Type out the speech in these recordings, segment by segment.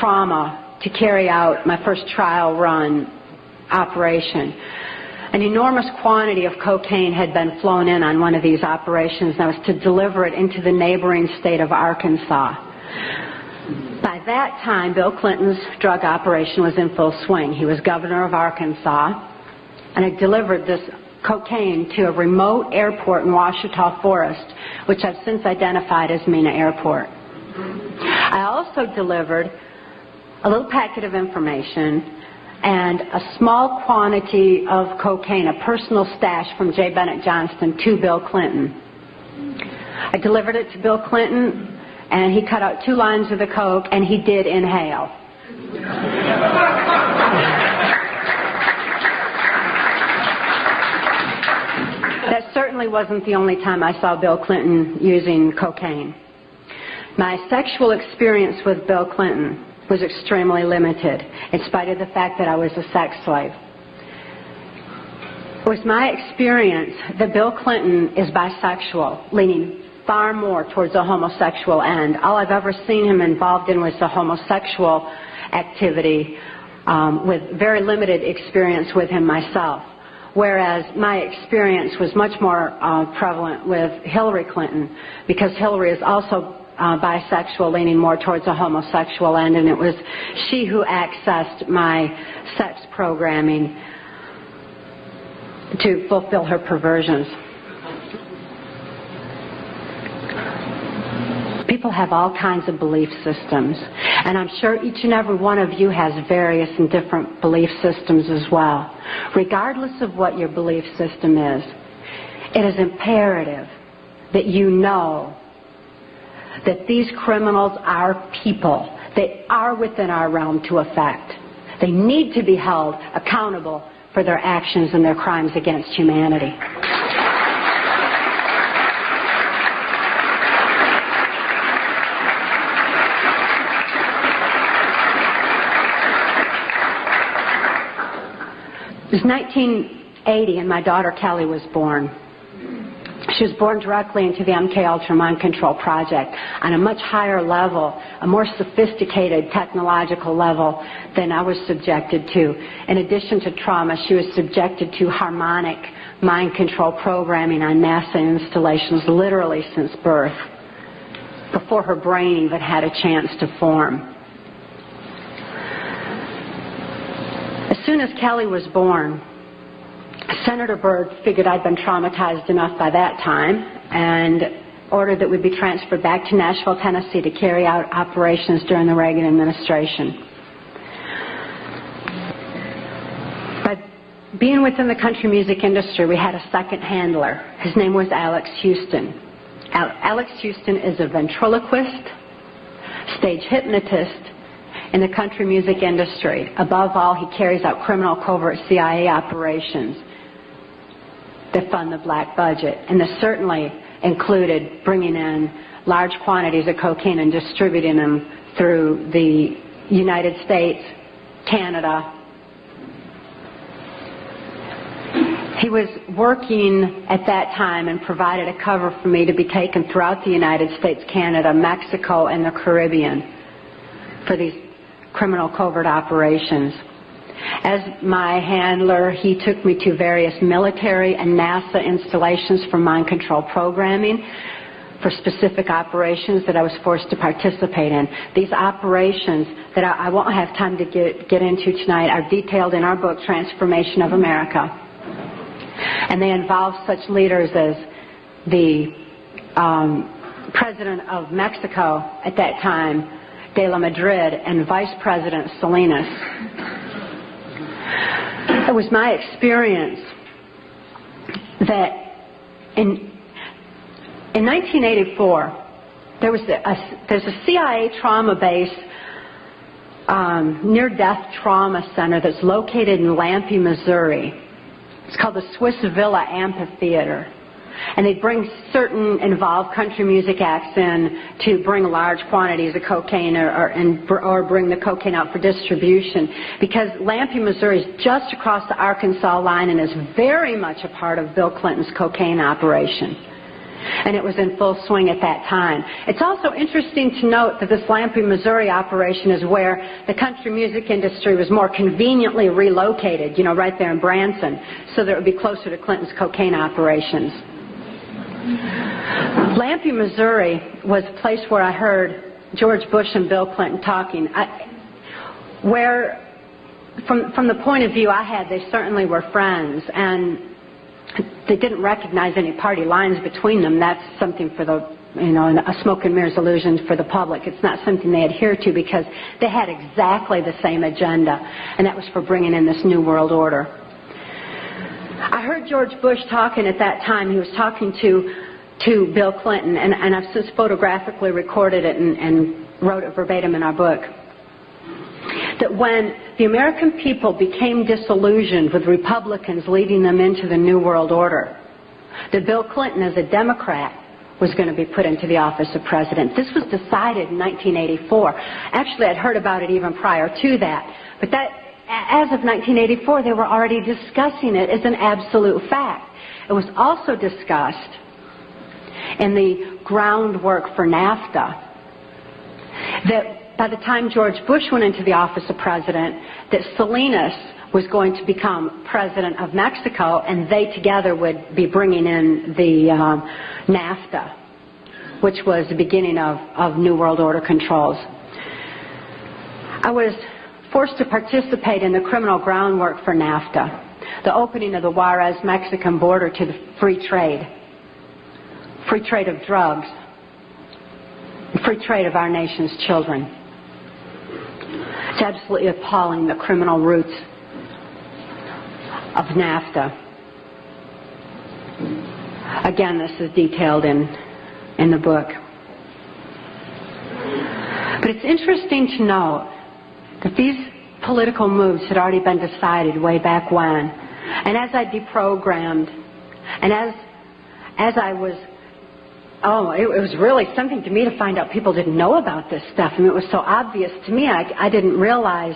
trauma to carry out my first trial run operation. An enormous quantity of cocaine had been flown in on one of these operations, and I was to deliver it into the neighboring state of Arkansas. By that time, Bill Clinton's drug operation was in full swing. He was governor of Arkansas, and I delivered this cocaine to a remote airport in Ouachita Forest, which I've since identified as Mena Airport. I also delivered a little packet of information and a small quantity of cocaine, a personal stash from J. Bennett Johnston, to Bill Clinton. I delivered it to Bill Clinton, and he cut out 2 lines of the coke, and he did inhale. That certainly wasn't the only time I saw Bill Clinton using cocaine. My sexual experience with Bill Clinton was extremely limited, in spite of the fact that I was a sex slave. It was my experience that Bill Clinton is bisexual, leaning far more towards a homosexual end. All I've ever seen him involved in was the homosexual activity, with very limited experience with him myself. Whereas my experience was much more prevalent with Hillary Clinton, because Hillary is also bisexual, leaning more towards a homosexual end, and it was she who accessed my sex programming to fulfill her perversions. People have all kinds of belief systems, and I'm sure each and every one of you has various and different belief systems as well. Regardless of what your belief system is, it is imperative that you know that these criminals are people. They are within our realm to affect. They need to be held accountable for their actions and their crimes against humanity. It was 1980, and my daughter Kelly was born. She was born directly into the MK Ultra Mind Control Project on a much higher level, a more sophisticated technological level than I was subjected to. In addition to trauma, she was subjected to harmonic mind control programming on NASA installations literally since birth, before her brain even had a chance to form. As soon as Kelly was born, Senator Byrd figured I'd been traumatized enough by that time and ordered that we be transferred back to Nashville, Tennessee to carry out operations during the Reagan administration. By being within the country music industry, we had a second handler. His name was Alex Houston. Alex Houston is a ventriloquist, stage hypnotist in the country music industry. Above all, he carries out criminal covert CIA operations that fund the black budget, and this certainly included bringing in large quantities of cocaine and distributing them through the United States, Canada. He was working at that time and provided a cover for me to be taken throughout the United States, Canada, Mexico, and the Caribbean for these criminal covert operations. As my handler, he took me to various military and NASA installations for mind control programming for specific operations that I was forced to participate in. These operations that I won't have time to get into tonight are detailed in our book, Transformation of America. And they involve such leaders as the President of Mexico at that time, De la Madrid, and Vice President Salinas. It was my experience that in 1984, there's a CIA trauma base, near-death trauma center that's located in Lampe, Missouri. It's called the Swiss Villa Amphitheater. And they bring certain involved country music acts in to bring large quantities of cocaine or bring the cocaine out for distribution, because Lampe, Missouri is just across the Arkansas line and is very much a part of Bill Clinton's cocaine operation. and it was in full swing at that time. It's also interesting to note that this Lampe, Missouri operation is where the country music industry was more conveniently relocated, right there in Branson, so that it would be closer to Clinton's cocaine operations. Lampe, Missouri was a place where I heard George Bush and Bill Clinton talking, where from the point of view I had, they certainly were friends, and they didn't recognize any party lines between them. That's something for the, a smoke and mirrors illusion for the public. It's not something they adhere to because they had exactly the same agenda, and that was for bringing in this New World Order. I heard George Bush talking at that time. He was talking to Bill Clinton, and I've since photographically recorded it and wrote it verbatim in our book, that when the American people became disillusioned with Republicans leading them into the New World Order, that Bill Clinton, as a Democrat, was going to be put into the office of president. This was decided in 1984. Actually, I'd heard about it even prior to that. But as of 1984, they were already discussing it as an absolute fact. It was also discussed in the groundwork for NAFTA that by the time George Bush went into the office of president, that Salinas was going to become president of Mexico, and they together would be bringing in the NAFTA, which was the beginning of New World Order controls. I was forced to participate in the criminal groundwork for NAFTA, the opening of the Juarez-Mexican border to the free trade of drugs, free trade of our nation's children. It's absolutely appalling, the criminal roots of NAFTA. Again, this is detailed in the book. But it's interesting to note that these political moves had already been decided way back when. And as I deprogrammed, and as I was, it was really something to me to find out people didn't know about this stuff. I mean, it was so obvious to me. I didn't realize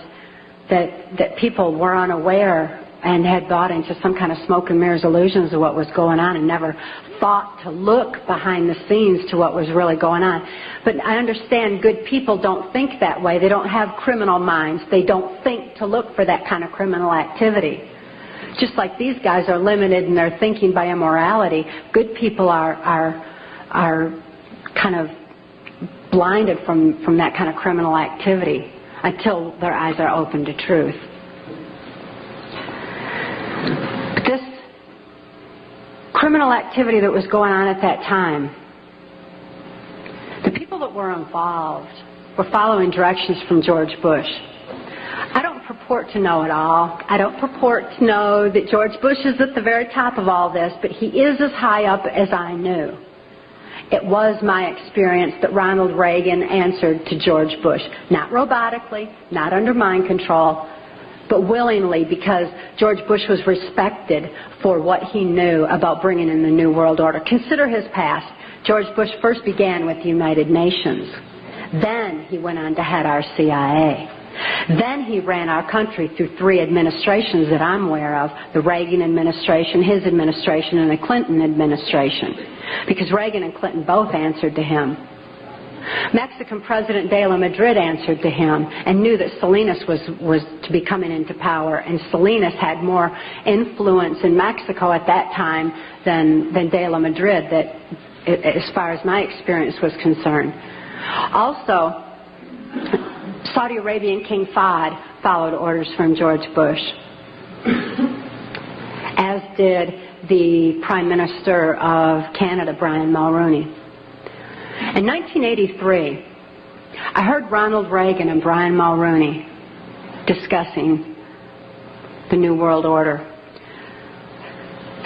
that people were unaware and had bought into some kind of smoke and mirrors illusions of what was going on and never thought to look behind the scenes to what was really going on. But I understand good people don't think that way. They don't have criminal minds. They don't think to look for that kind of criminal activity. Just like these guys are limited in their thinking by immorality, good people are kind of blinded from that kind of criminal activity until their eyes are open to truth. But this criminal activity that was going on at that time, the people that were involved were following directions from George Bush. I don't purport to know it all. I don't purport to know that George Bush is at the very top of all this, but he is as high up as I knew. It was my experience that Ronald Reagan answered to George Bush, not robotically, not under mind control, but willingly, because George Bush was respected for what he knew about bringing in the New World Order. Consider his past. George Bush first began with the United Nations. Then he went on to head our CIA. Then he ran our country through 3 administrations that I'm aware of, the Reagan administration, his administration, and the Clinton administration, because Reagan and Clinton both answered to him. Mexican President de la Madrid answered to him and knew that Salinas was to be coming into power, and Salinas had more influence in Mexico at that time than de la Madrid, that, as far as my experience was concerned. Also, Saudi Arabian King Fahd followed orders from George Bush, as did the Prime Minister of Canada, Brian Mulroney. In 1983, I heard Ronald Reagan and Brian Mulroney discussing the New World Order.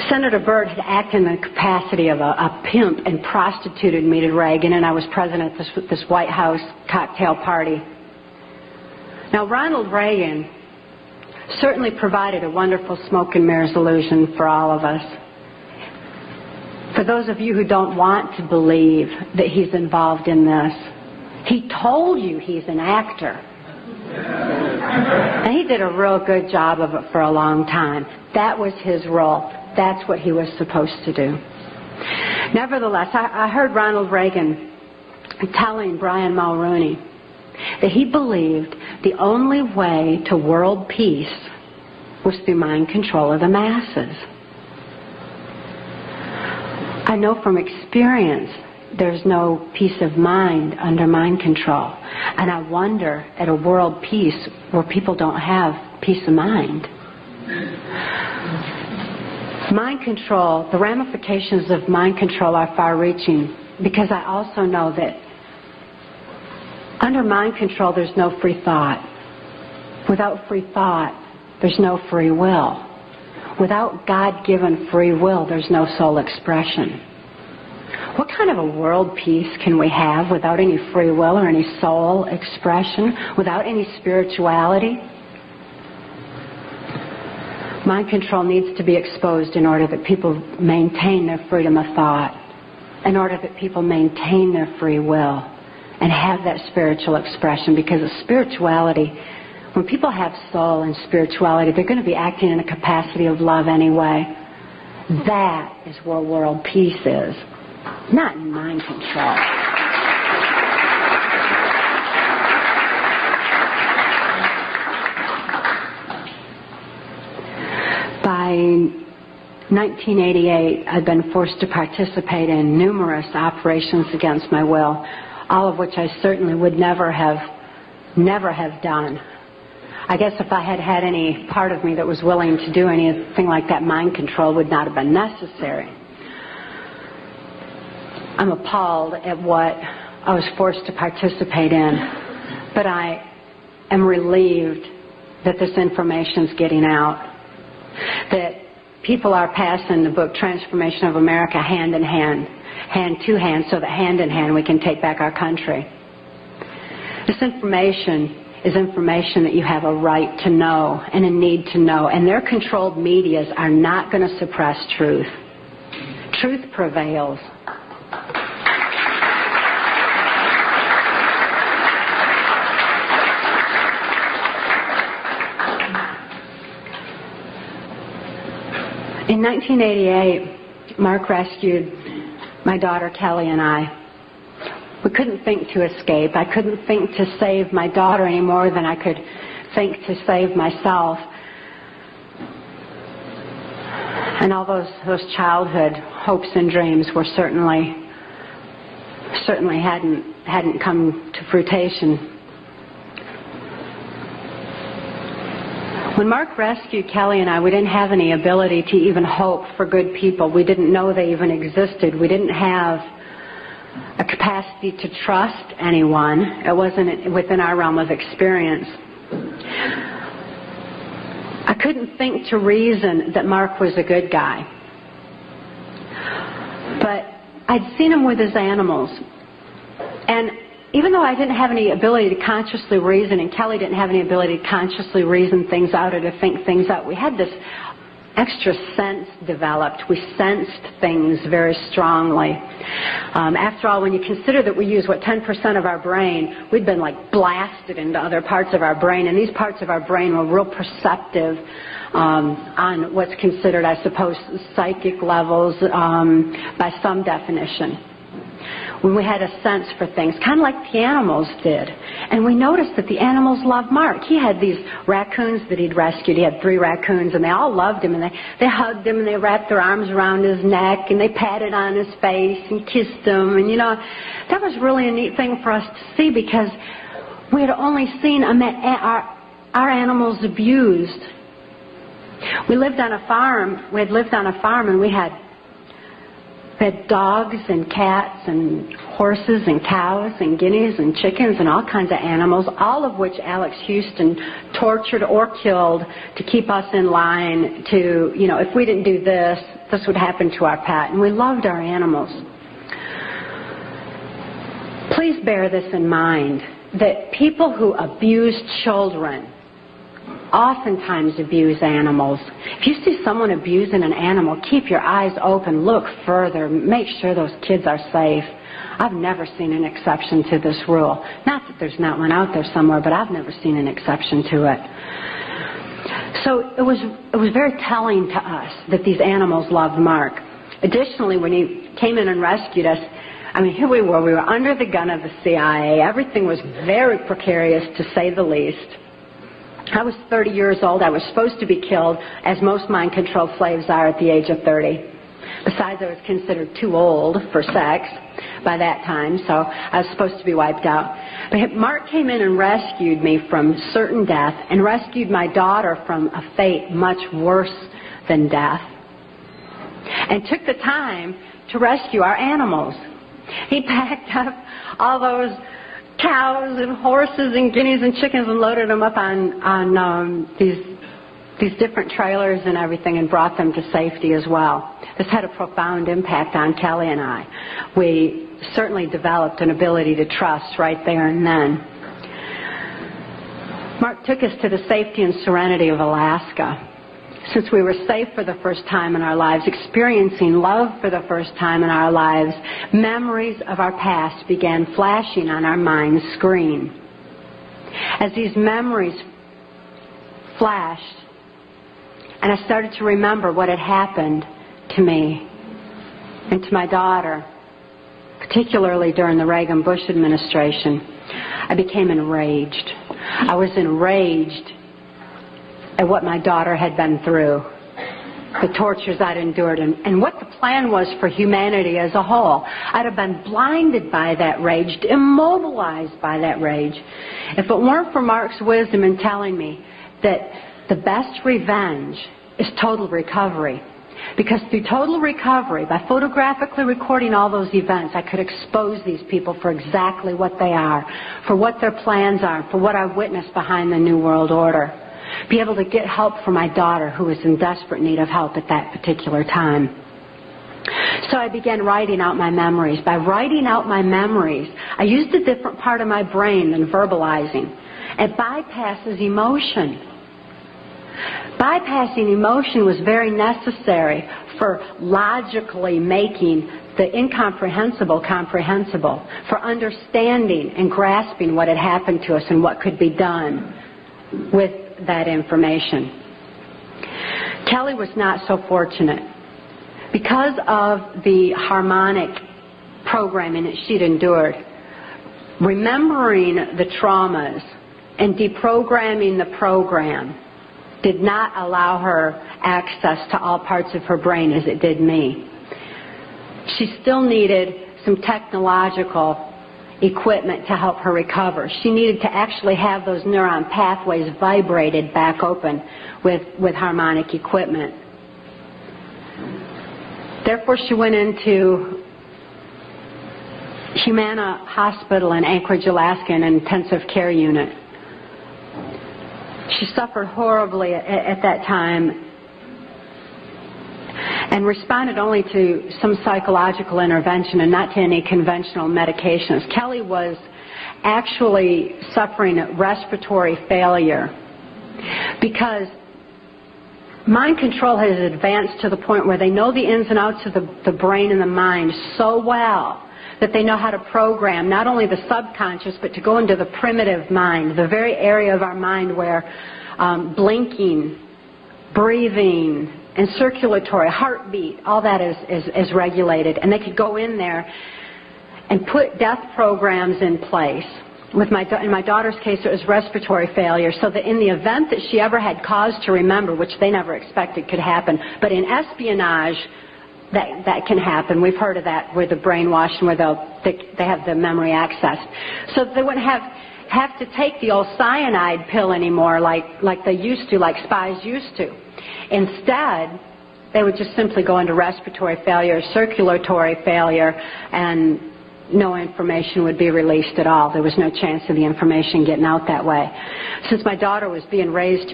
Senator Byrd had acted in the capacity of a pimp and prostituted me to Reagan, and I was present at this White House cocktail party. Now, Ronald Reagan certainly provided a wonderful smoke and mirrors illusion for all of us. For those of you who don't want to believe that he's involved in this, he told you he's an actor. And he did a real good job of it for a long time. That was his role. That's what he was supposed to do. Nevertheless, I heard Ronald Reagan telling Brian Mulroney that he believed the only way to world peace was through mind control of the masses. I know from experience there's no peace of mind under mind control. And I wonder at a world peace where people don't have peace of mind. Mind control, the ramifications of mind control are far-reaching, because I also know that under mind control there's no free thought. Without free thought, there's no free will. Without God-given free will, there's no soul expression. What kind of a world peace can we have without any free will or any soul expression, without any spirituality? Mind control needs to be exposed in order that people maintain their freedom of thought, in order that people maintain their free will and have that spiritual expression, because of spirituality, when people have soul and spirituality, they're going to be acting in a capacity of love anyway. That is where world peace is, not in mind control. By 1988, I'd been forced to participate in numerous operations against my will, all of which I certainly would never have done. I guess if I had had any part of me that was willing to do anything like that, mind control would not have been necessary. I'm appalled at what I was forced to participate in, but I am relieved that this information's getting out, that people are passing the book Transformation of America hand in hand, hand to hand, so that hand in hand we can take back our country. This information is information that you have a right to know and a need to know, and their controlled medias are not going to suppress truth. Truth prevails. In 1988, Mark rescued my daughter Kelly and I. We couldn't think to escape. I couldn't think to save my daughter any more than I could think to save myself. And all those childhood hopes and dreams were certainly hadn't come to fruition. When Mark rescued Kelly and I, we didn't have any ability to even hope for good people. We didn't know they even existed. We didn't have a capacity to trust anyone. It wasn't within our realm of experience. I couldn't think to reason that Mark was a good guy. But I'd seen him with his animals. And even though I didn't have any ability to consciously reason, and Kelly didn't have any ability to consciously reason things out or to think things out, we had this extra sense developed. We sensed things very strongly. After all, when you consider that we use, 10% of our brain, we'd been like blasted into other parts of our brain, and these parts of our brain were real perceptive on what's considered, I suppose, psychic levels by some definition. When we had a sense for things, kind of like the animals did. And we noticed that the animals loved Mark. He had these raccoons that he'd rescued. He had 3 raccoons, and they all loved him, and they hugged him, and they wrapped their arms around his neck, and they patted on his face and kissed him. And, that was really a neat thing for us to see, because we had only seen our animals abused. We lived on a farm. We had lived on a farm, and we had dogs and cats and horses and cows and guineas and chickens and all kinds of animals, all of which Alex Houston tortured or killed to keep us in line to, if we didn't do this, this would happen to our pet. And we loved our animals. Please bear this in mind, that people who abuse children oftentimes abuse animals. If you see someone abusing an animal, keep your eyes open, look further, make sure those kids are safe. I've never seen an exception to this rule. Not that there's not one out there somewhere, but I've never seen an exception to it. So it was very telling to us that these animals loved Mark. Additionally, when came in and rescued us. I mean, here we were under the gun of the CIA. Everything was very precarious, to say the least. I was 30 years old. I was supposed to be killed, as most mind-controlled slaves are at the age of 30. Besides, I was considered too old for sex by that time, so I was supposed to be wiped out. But Mark came in and rescued me from certain death and rescued my daughter from a fate much worse than death, and took the time to rescue our animals. He packed up all those cows and horses and guineas and chickens and loaded them up on these different trailers and everything and brought them to safety as well. This had a profound impact on Kelly and I. We certainly developed an ability to trust right there and then. Mark took us to the safety and serenity of Alaska. Since we were safe for the first time in our lives, experiencing love for the first time in our lives, memories of our past began flashing on our mind's screen. As these memories flashed, and I started to remember what had happened to me and to my daughter, particularly during the Reagan-Bush administration, I became enraged. I was enraged at what my daughter had been through, the tortures I'd endured, and what the plan was for humanity as a whole. I'd have been blinded by that rage, immobilized by that rage, if it weren't for Mark's wisdom in telling me that the best revenge is total recovery. Because through total recovery, by photographically recording all those events, I could expose these people for exactly what they are, for what their plans are, for what I witnessed behind the New World Order. Be able to get help for my daughter, who was in desperate need of help at that particular time. So I began writing out my memories. By writing out my memories, I used a different part of my brain than verbalizing. It bypasses emotion. Bypassing emotion was very necessary for logically making the incomprehensible comprehensible, for understanding and grasping what had happened to us and what could be done with that information. Kelly was not so fortunate. Because of the harmonic programming that she'd endured, remembering the traumas and deprogramming the program did not allow her access to all parts of her brain as it did me. She still needed some technological equipment to help her recover. She needed to actually have those neuron pathways vibrated back open with harmonic equipment. Therefore, she went into Humana Hospital in Anchorage, Alaska, in an intensive care unit. She suffered horribly at that time and responded only to some psychological intervention and not to any conventional medications. Kelly was actually suffering respiratory failure because mind control has advanced to the point where they know the ins and outs of the brain and the mind so well that they know how to program not only the subconscious but to go into the primitive mind, the very area of our mind where blinking, breathing, and circulatory, heartbeat, all that is regulated. And they could go in there and put death programs in place. In my daughter's case, it was respiratory failure, so that in the event that she ever had cause to remember, which they never expected could happen, but in espionage, that can happen. We've heard of that, where the brainwashed, where they have the memory accessed. So they wouldn't have to take the old cyanide pill anymore like they used to, like spies used to. Instead, they would just simply go into respiratory failure, circulatory failure, and no information would be released at all. There was no chance of the information getting out that way. Since my daughter was being raised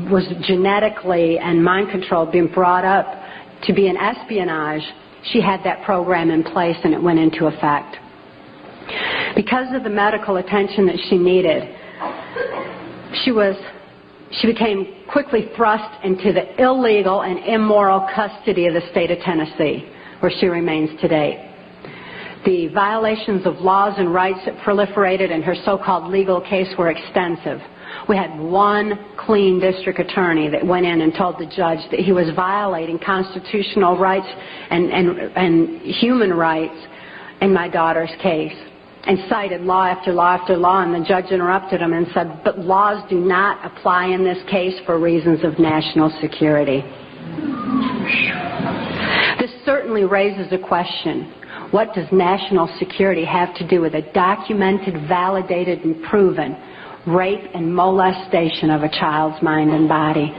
was genetically and mind-controlled, being brought up to be in espionage, she had that program in place and it went into effect. Because of the medical attention that she needed, she became quickly thrust into the illegal and immoral custody of the state of Tennessee, where she remains today. The violations of laws and rights that proliferated in her so-called legal case were extensive. We had one clean district attorney that went in and told the judge that he was violating constitutional rights and human rights in my daughter's case, and cited law after law after law, and the judge interrupted him and said, but laws do not apply in this case for reasons of national security. This certainly raises a question. What does national security have to do with a documented, validated, and proven rape and molestation of a child's mind and body?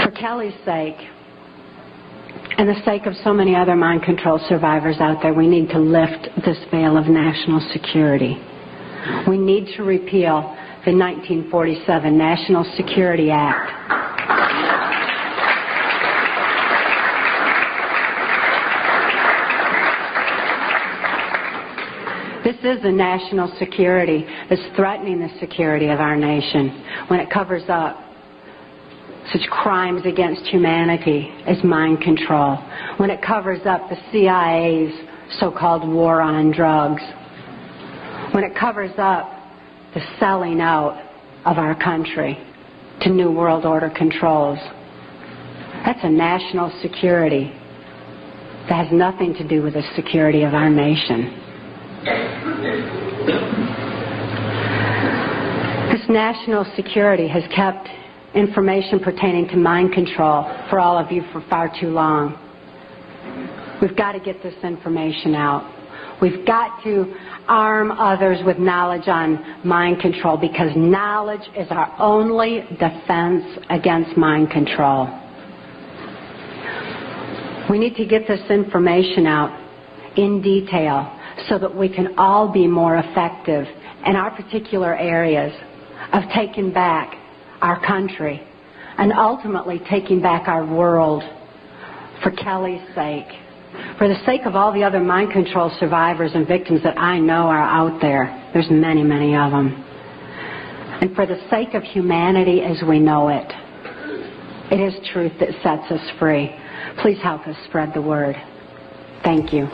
For Kelly's sake, and the sake of so many other mind control survivors out there, we need to lift this veil of national security. We need to repeal the 1947 National Security Act. This is a national security that's threatening the security of our nation when it covers up such crimes against humanity as mind control, when it covers up the CIA's so-called war on drugs, when it covers up the selling out of our country to New World Order controls. That's a national security that has nothing to do with the security of our nation. This national security has kept information pertaining to mind control for all of you for far too long. We've got to get this information out. We've got to arm others with knowledge on mind control, because knowledge is our only defense against mind control. We need to get this information out in detail so that we can all be more effective in our particular areas of taking back our country and ultimately taking back our world, for Kelly's sake, for the sake of all the other mind control survivors and victims that I know are out there. There's many, many of them. And for the sake of humanity as we know it. It is truth that sets us free. Please help us spread the word. Thank you.